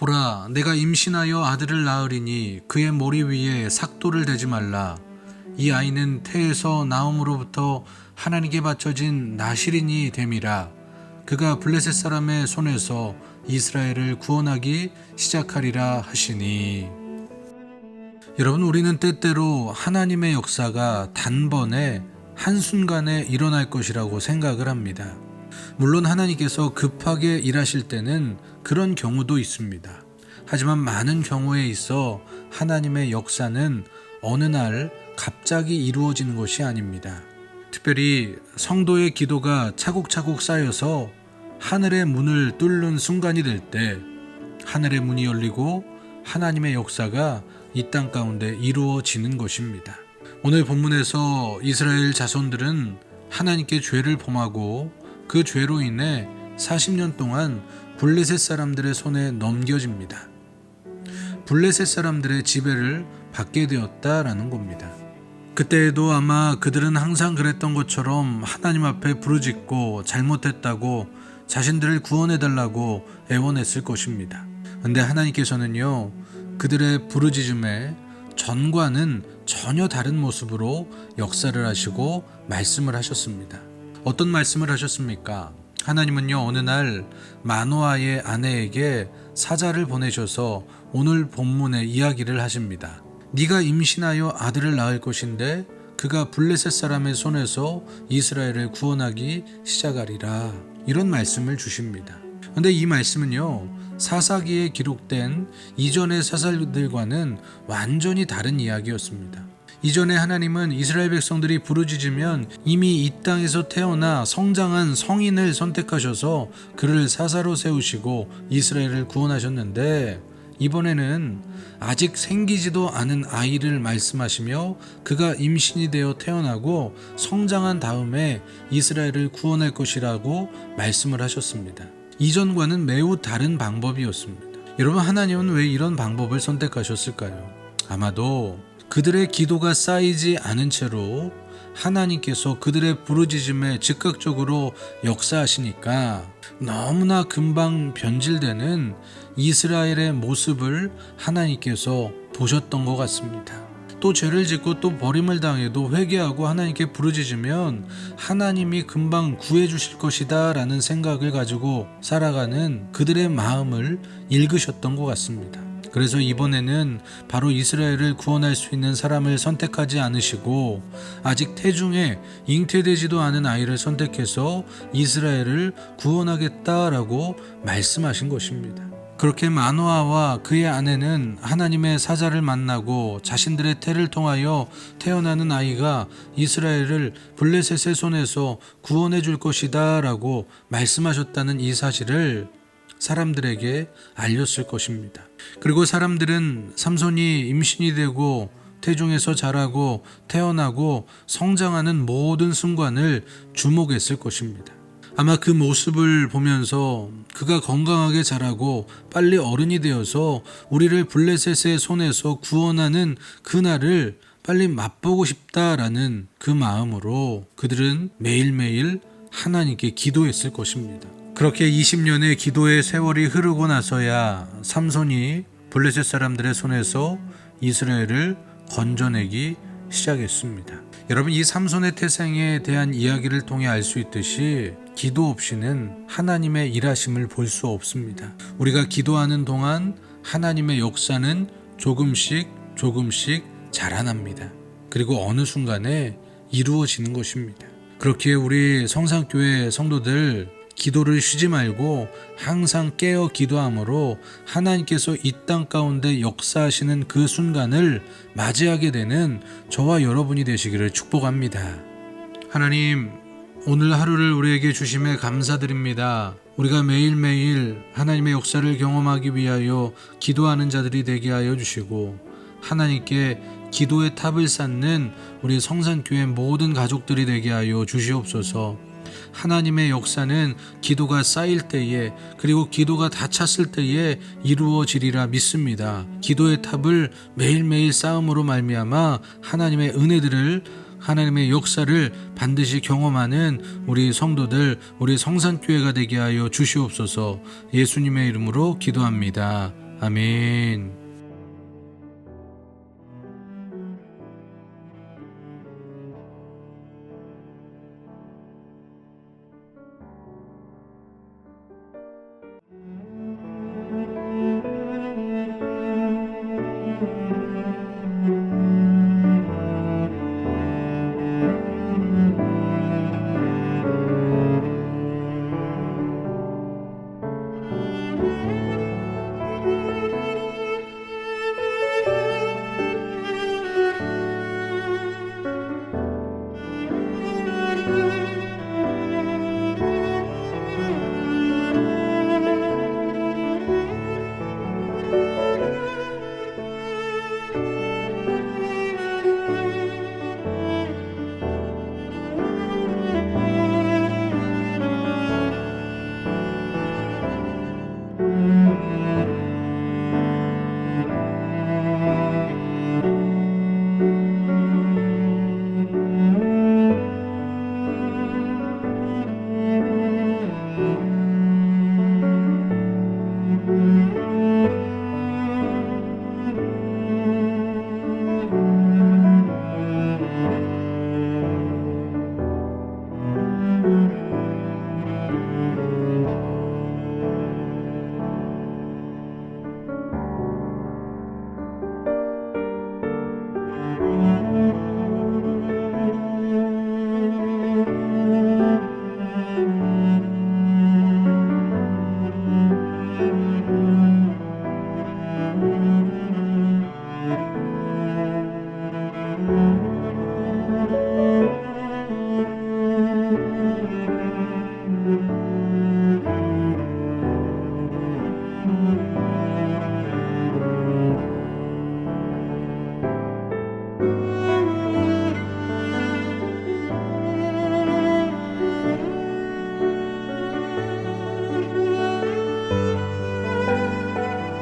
보라, 내가 임신하여 아들을 낳으리니 그의 머리 위에 삭도를 대지 말라. 이 아이는 태에서 나옴으로부터 하나님께 바쳐진 나실인이 됨이라. 그가 블레셋 사람의 손에서 이스라엘을 구원하기 시작하리라 하시니. 여러분, 우리는 때때로 하나님의 역사가 단번에 한순간에 일어날 것이라고 생각을 합니다. 물론 하나님께서 급하게 일하실 때는 그런 경우도 있습니다. 하지만 많은 경우에 있어 하나님의 역사는 어느 날 갑자기 이루어지는 것이 아닙니다. 특별히 성도의 기도가 차곡차곡 쌓여서 하늘의 문을 뚫는 순간이 될 때 하늘의 문이 열리고 하나님의 역사가 이 땅 가운데 이루어지는 것입니다. 오늘 본문에서 이스라엘 자손들은 하나님께 죄를 범하고 그 죄로 인해 40년 동안 블레셋 사람들의 손에 넘겨집니다. 블레셋 사람들의 지배를 받게 되었다라는 겁니다. 그때에도 아마 그들은 항상 그랬던 것처럼 하나님 앞에 부르짖고 잘못했다고 자신들을 구원해달라고 애원했을 것입니다. 그런데 하나님께서는요, 그들의 부르짖음에 전과는 전혀 다른 모습으로 역사를 하시고 말씀을 하셨습니다. 어떤 말씀을 하셨습니까? 하나님은요, 어느 날 마노아의 아내에게 사자를 보내셔서 오늘 본문의 이야기를 하십니다. 네가 임신하여 아들을 낳을 것인데 그가 블레셋 사람의 손에서 이스라엘을 구원하기 시작하리라. 이런 말씀을 주십니다. 그런데 이 말씀은요, 사사기에 기록된 이전의 사사들과는 완전히 다른 이야기였습니다. 이전에 하나님은 이스라엘 백성들이 부르짖으면 이미 이 땅에서 태어나 성장한 성인을 선택하셔서 그를 사사로 세우시고 이스라엘을 구원하셨는데, 이번에는 아직 생기지도 않은 아이를 말씀하시며 그가 임신이 되어 태어나고 성장한 다음에 이스라엘을 구원할 것이라고 말씀을 하셨습니다. 이전과는 매우 다른 방법이었습니다. 여러분, 하나님은 왜 이런 방법을 선택하셨을까요? 아마도 그들의 기도가 쌓이지 않은 채로 하나님께서 그들의 부르짖음에 즉각적으로 역사하시니까 너무나 금방 변질되는 이스라엘의 모습을 하나님께서 보셨던 것 같습니다. 또 죄를 짓고 또 버림을 당해도 회개하고 하나님께 부르짖으면 하나님이 금방 구해주실 것이다 라는 생각을 가지고 살아가는 그들의 마음을 읽으셨던 것 같습니다. 그래서 이번에는 바로 이스라엘을 구원할 수 있는 사람을 선택하지 않으시고 아직 태중에 잉태되지도 않은 아이를 선택해서 이스라엘을 구원하겠다라고 말씀하신 것입니다. 그렇게 마노아와 그의 아내는 하나님의 사자를 만나고 자신들의 태를 통하여 태어나는 아이가 이스라엘을 블레셋의 손에서 구원해 줄 것이다 라고 말씀하셨다는 이 사실을 사람들에게 알렸을 것입니다. 그리고 사람들은 삼손이 임신이 되고 태중에서 자라고 태어나고 성장하는 모든 순간을 주목했을 것입니다. 아마 그 모습을 보면서 그가 건강하게 자라고 빨리 어른이 되어서 우리를 블레셋의 손에서 구원하는 그날을 빨리 맛보고 싶다라는 그 마음으로 그들은 매일매일 하나님께 기도했을 것입니다. 그렇게 20년의 기도의 세월이 흐르고 나서야 삼손이 블레셋 사람들의 손에서 이스라엘을 건져내기 시작했습니다. 여러분, 이 삼손의 태생에 대한 이야기를 통해 알 수 있듯이 기도 없이는 하나님의 일하심을 볼 수 없습니다. 우리가 기도하는 동안 하나님의 역사는 조금씩 자라납니다. 그리고 어느 순간에 이루어지는 것입니다. 그렇기에 우리 성산교회 성도들 기도를 쉬지 말고 항상 깨어 기도함으로 하나님께서 이 땅 가운데 역사하시는 그 순간을 맞이하게 되는 저와 여러분이 되시기를 축복합니다. 하나님, 오늘 하루를 우리에게 주심에 감사드립니다. 우리가 매일매일 하나님의 역사를 경험하기 위하여 기도하는 자들이 되게 하여 주시고 하나님께 기도의 탑을 쌓는 우리 성산교회 모든 가족들이 되게 하여 주시옵소서. 하나님의 역사는 기도가 쌓일 때에 그리고 기도가 다 찼을 때에 이루어지리라 믿습니다. 기도의 탑을 매일매일 쌓음으로 말미암아 하나님의 은혜들을 하나님의 역사를 반드시 경험하는 우리 성도들, 우리 성산교회가 되게 하여 주시옵소서. 예수님의 이름으로 기도합니다. 아멘.